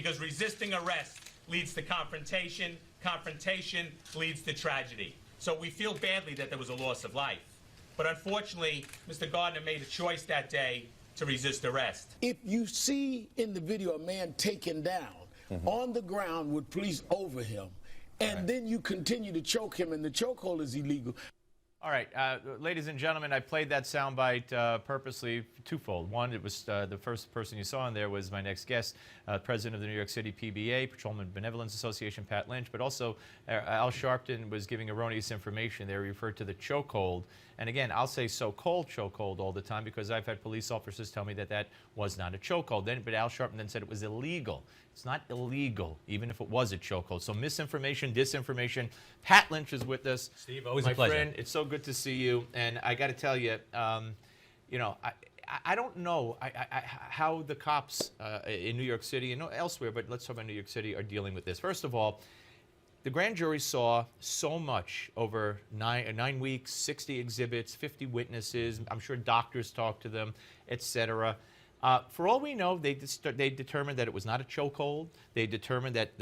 because resisting arrest leads to confrontation. Confrontation leads to tragedy. So we feel badly that there was a loss of life. But unfortunately, Mr. Garner made a choice that day to resist arrest. If you see in the video a man taken down on the ground with police over him, and then you continue to choke him and the chokehold is illegal. All right, ladies and gentlemen, I played that soundbite purposely twofold. One, it was the first person you saw in there was my next guest, president of the New York City PBA, Patrolmen Benevolent Association, Pat Lynch, but also Al Sharpton was giving erroneous information there. He referred to the chokehold. And again, I'll say so-called chokehold all the time because I've had police officers tell me that that was not a chokehold. But Al Sharpton then said it was illegal. It's not illegal, even if it was a chokehold. So misinformation, disinformation. Pat Lynch is with us. Steve, always my a pleasure. friend, it's so good to see you. And I got to tell you, you know, I don't know how the cops in New York City and elsewhere, but let's talk about New York City, are dealing with this. First of all, the grand jury saw so much over 9 weeks, 60 exhibits, 50 witnesses. I'm sure doctors talked to them, etc. For all we know, they determined that it was not a chokehold. They determined that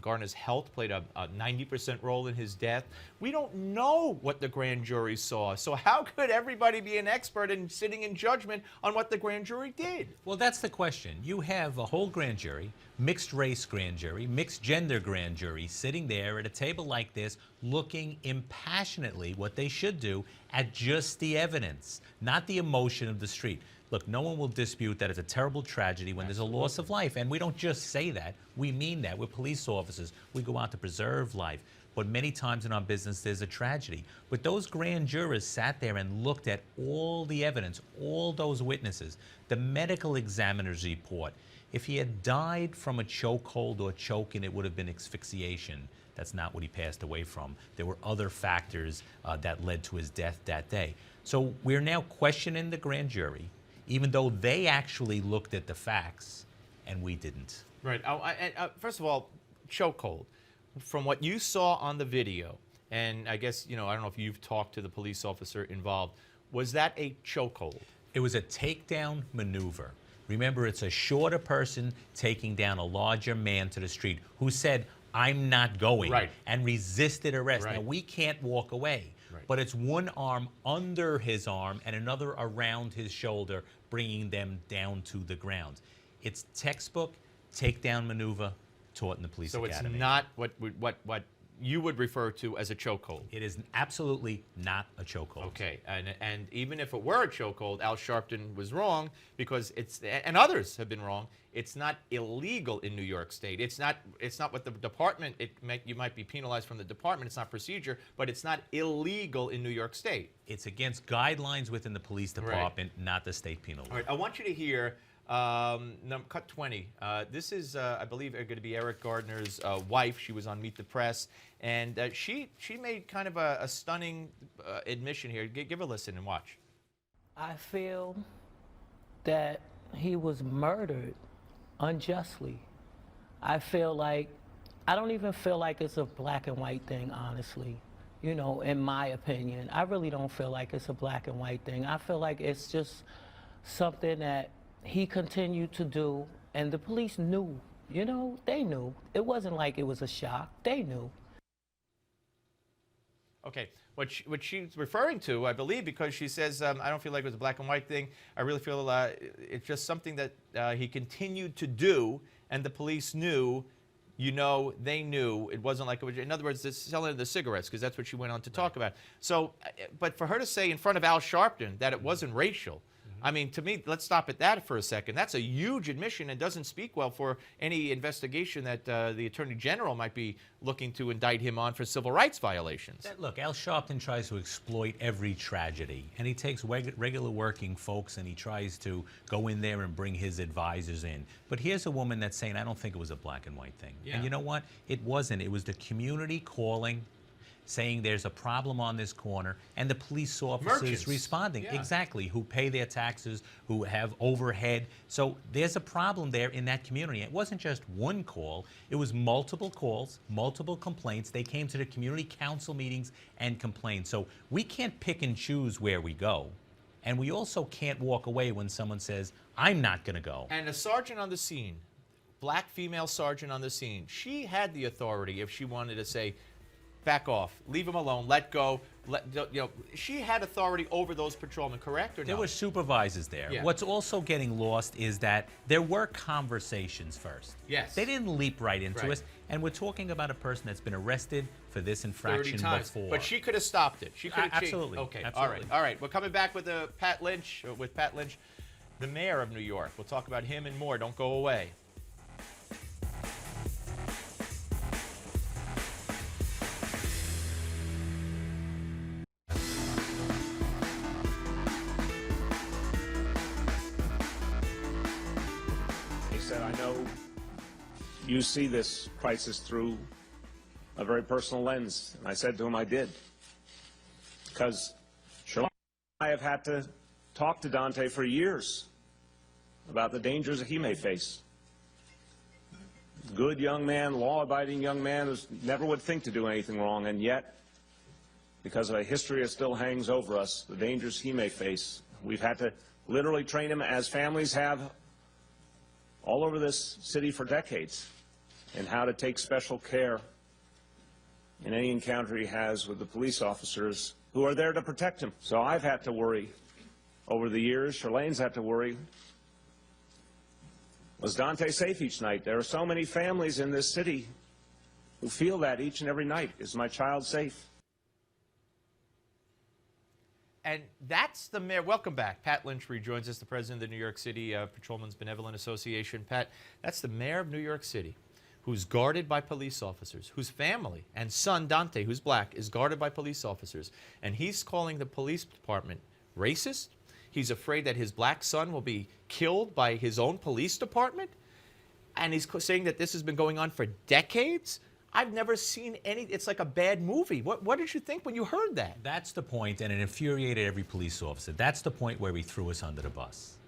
Garner's health played a 90% role in his death. We don't know what the grand jury saw. So how could everybody be an expert in sitting in judgment on what the grand jury did? Well, that's the question. You have a whole grand jury, mixed race grand jury, mixed gender grand jury, sitting there at a table like this, looking impassionately, what they should do, at just the evidence, not the emotion of the street. Look, no one will dispute that it's a terrible tragedy when there's a loss of life. And we don't just say that. We mean that. We're police officers. We go out to preserve life. But many times in our business, there's a tragedy. But those grand jurors sat there and looked at all the evidence, all those witnesses, the medical examiner's report. If he had died from a chokehold or choking, it would have been asphyxiation. That's not what he passed away from. There were other factors that led to his death that day. So we're now questioning the grand jury, even though they actually looked at the facts and we didn't. Right. First of all, chokehold. From what you saw on the video, and I guess, you know, I don't know if you've talked to the police officer involved, was that a chokehold? It was a takedown maneuver. Remember, it's a shorter person taking down a larger man to the street who said, I'm not going, and resisted arrest. Now, we can't walk away. But it's one arm under his arm and another around his shoulder, bringing them down to the ground. It's textbook takedown maneuver taught in the police academy. So it's not what you would refer to as a chokehold. It is absolutely not a chokehold. Okay, and even if it were a chokehold, Al Sharpton was wrong because it's, and others have been wrong. It's not illegal in New York State. It's not what the department. You might be penalized from the department. It's not procedure, but it's not illegal in New York State. It's against guidelines within the police department, not the state penal law. All right, I want you to hear cut 20. This is, I believe, going to be Eric Garner's wife. She was on Meet the Press, and she made kind of a stunning admission here. Give a listen and watch. I feel that he was murdered unjustly. I don't even feel like it's a black and white thing, honestly. You know, in my opinion, I really don't feel like it's a black and white thing. I feel like it's just something that he continued to do, and the police knew. You know, they knew. It wasn't like it was a shock. They knew. Okay, what she's referring to, I believe, because she says, I don't feel like it was a black and white thing. I really feel it's just something that he continued to do, and the police knew, you know, they knew. It wasn't like it was, in other words, this selling of the cigarettes, because that's what she went on to talk about. So, but for her to say in front of Al Sharpton that it wasn't racial, I mean, to me, let's stop at that for a second. That's a huge admission and doesn't speak well for any investigation that the Attorney General might be looking to indict him on for civil rights violations. Look, Al Sharpton tries to exploit every tragedy, and he takes regular working folks and he tries to go in there and bring his advisors in. But here's a woman that's saying, I don't think it was a black and white thing. Yeah. And you know what? It wasn't. It was the community calling, saying there's a problem on this corner, and the police officers responding. Exactly, who pay their taxes, who have overhead. So there's a problem there in that community. It wasn't just one call. It was multiple calls, multiple complaints. They came to the community council meetings and complained. So we can't pick and choose where we go. And we also can't walk away when someone says, I'm not going to go. And a sergeant on the scene, black female sergeant on the scene. She had the authority if she wanted to say, back off, leave him alone, let go. She had authority over those patrolmen, correct or no? There were supervisors there. Yeah. What's also getting lost is that there were conversations first. Yes. They didn't leap right into Right. us. And we're talking about a person that's been arrested for this 30 infraction times. before. But she could have stopped it. She could have Absolutely. Okay. Absolutely. All right. We're coming back with Pat Lynch, the mayor of New York. We'll talk about him and more. Don't go away. He said, I know you see this crisis through a very personal lens. And I said to him, I did. Because sure, I have had to talk to Dante for years about the dangers that he may face. Good young man, law-abiding young man who never would think to do anything wrong, and yet, because of a history that still hangs over us, the dangers he may face, we've had to literally train him, as families have all over this city for decades, in how to take special care in any encounter he has with the police officers who are there to protect him. So I've had to worry over the years. Charlene's had to worry. Was Dante safe each night? There are so many families in this city who feel that each and every night. Is my child safe? And that's the mayor. Welcome back. Pat Lynch rejoins us, the president of the New York City Patrolmen's Benevolent Association. Pat, that's the mayor of New York City, who's guarded by police officers, whose family and son, Dante, who's black, is guarded by police officers. And he's calling the police department racist. He's afraid that his black son will be killed by his own police department. And he's saying that this has been going on for decades. I've never seen any, it's like a bad movie. What did you think when you heard that? That's the point, and it infuriated every police officer. That's the point where he threw us under the bus.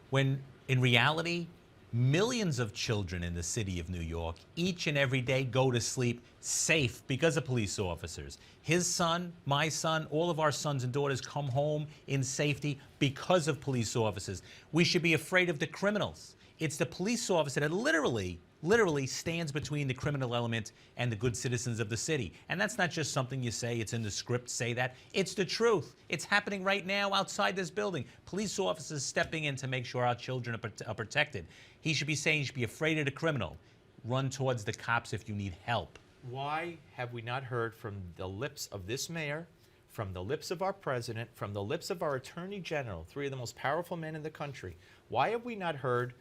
When, in reality, millions of children in the city of New York each and every day go to sleep safe because of police officers. His son, my son, all of our sons and daughters come home in safety because of police officers. We should be afraid of the criminals. It's the police officer that literally stands between the criminal element and the good citizens of the city. And that's not just something you say, it's in the script, say that. It's the truth. It's happening right now outside this building. Police officers stepping in to make sure our children are protected. He should be saying you should be afraid of the criminal. Run towards the cops if you need help. Why have we not heard from the lips of this mayor, from the lips of our president, from the lips of our attorney general, three of the most powerful men in the country? Why have we not heard,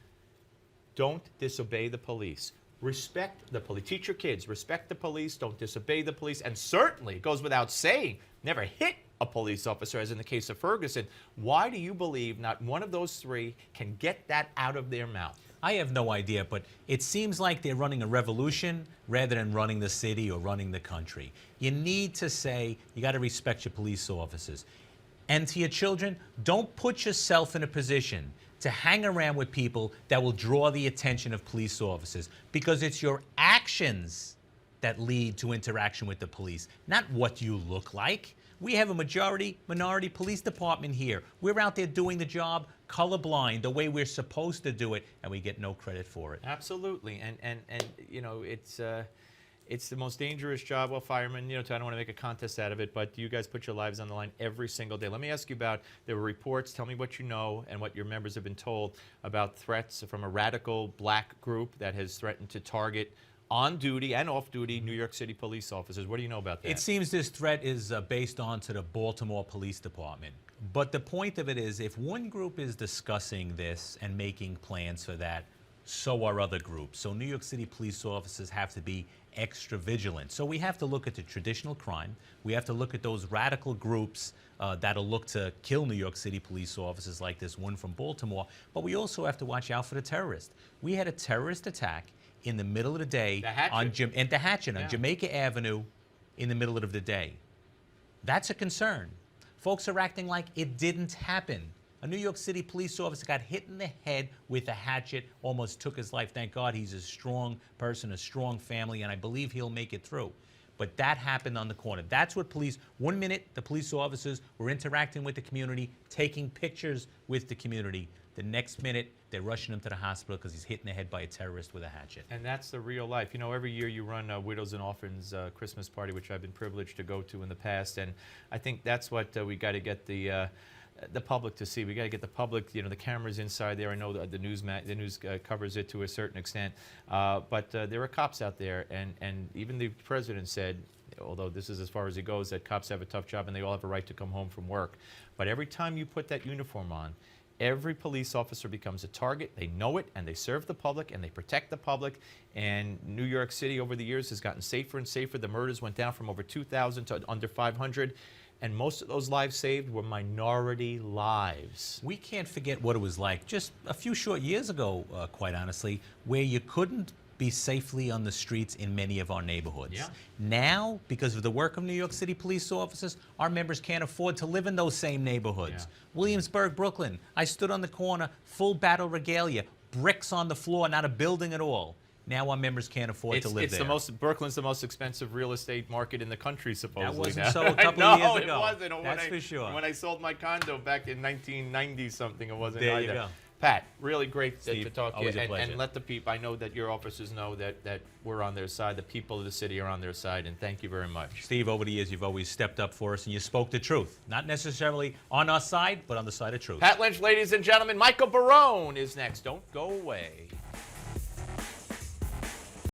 don't disobey the police? Respect the police. Teach your kids, respect the police, don't disobey the police, and certainly, it goes without saying, never hit a police officer, as in the case of Ferguson. Why do you believe not one of those three can get that out of their mouth? I have no idea, but it seems like they're running a revolution rather than running the city or running the country. You need to say, you got to respect your police officers. And to your children, don't put yourself in a position to hang around with people that will draw the attention of police officers, because it's your actions that lead to interaction with the police, not what you look like. We have a minority police department here. We're out there doing the job colorblind, the way we're supposed to do it, and we get no credit for it. Absolutely, and you know, it's the most dangerous job. Well, firemen, you know, I don't want to make a contest out of it, but you guys put your lives on the line every single day. Let me ask you about, there were reports, tell me what you know and what your members have been told about threats from a radical black group that has threatened to target on-duty and off-duty New York City police officers. What do you know about that? It seems this threat is based on to the Baltimore Police Department. But the point of it is, if one group is discussing this and making plans for that, so are other groups. So New York City police officers have to be extra vigilant. So we have to look at the traditional crime. We have to look at those radical groups that'll look to kill New York City police officers like this one from Baltimore. But we also have to watch out for the terrorists. We had a terrorist attack in the middle of the day on Jamaica Avenue in the middle of the day. That's a concern. Folks are acting like it didn't happen. A New York City police officer got hit in the head with a hatchet, almost took his life. Thank God he's a strong person, a strong family, and I believe he'll make it through. But that happened on the corner. That's what police, 1 minute the police officers were interacting with the community, taking pictures with the community. The next minute, they're rushing him to the hospital because he's hit in the head by a terrorist with a hatchet. And that's the real life. You know, every year you run a Widows and Orphans Christmas party, which I've been privileged to go to in the past, and I think that's what we got to get the public to see. We got to get the public, you know, the cameras inside there. I know the news covers it to a certain extent, but there are cops out there, and even the president said, although this is as far as it goes, that cops have a tough job and they all have a right to come home from work. But every time you put that uniform on, every police officer becomes a target. They know it, and they serve the public, and they protect the public. And New York City over the years has gotten safer and safer. The murders went down from over 2,000 to under 500. And most of those lives saved were minority lives. We can't forget what it was like just a few short years ago, quite honestly, where you couldn't be safely on the streets in many of our neighborhoods. Yeah. Now, because of the work of New York City police officers, our members can't afford to live in those same neighborhoods. Yeah. Williamsburg, Brooklyn, I stood on the corner, full battle regalia, bricks on the floor, not a building at all. Now our members can't afford to live there. Brooklyn's the most expensive real estate market in the country, supposedly. That wasn't now. so a couple I of know, years ago. it wasn't. That's for sure. When I sold my condo back in 1990-something, it wasn't There either. you go. Pat, really great Steve, to talk to always you. a pleasure. And let the people, I know that your officers know that we're on their side. The people of the city are on their side, and thank you very much. Steve, over the years, you've always stepped up for us, and you spoke the truth. Not necessarily on our side, but on the side of truth. Pat Lynch, ladies and gentlemen. Michael Barone is next. Don't go away.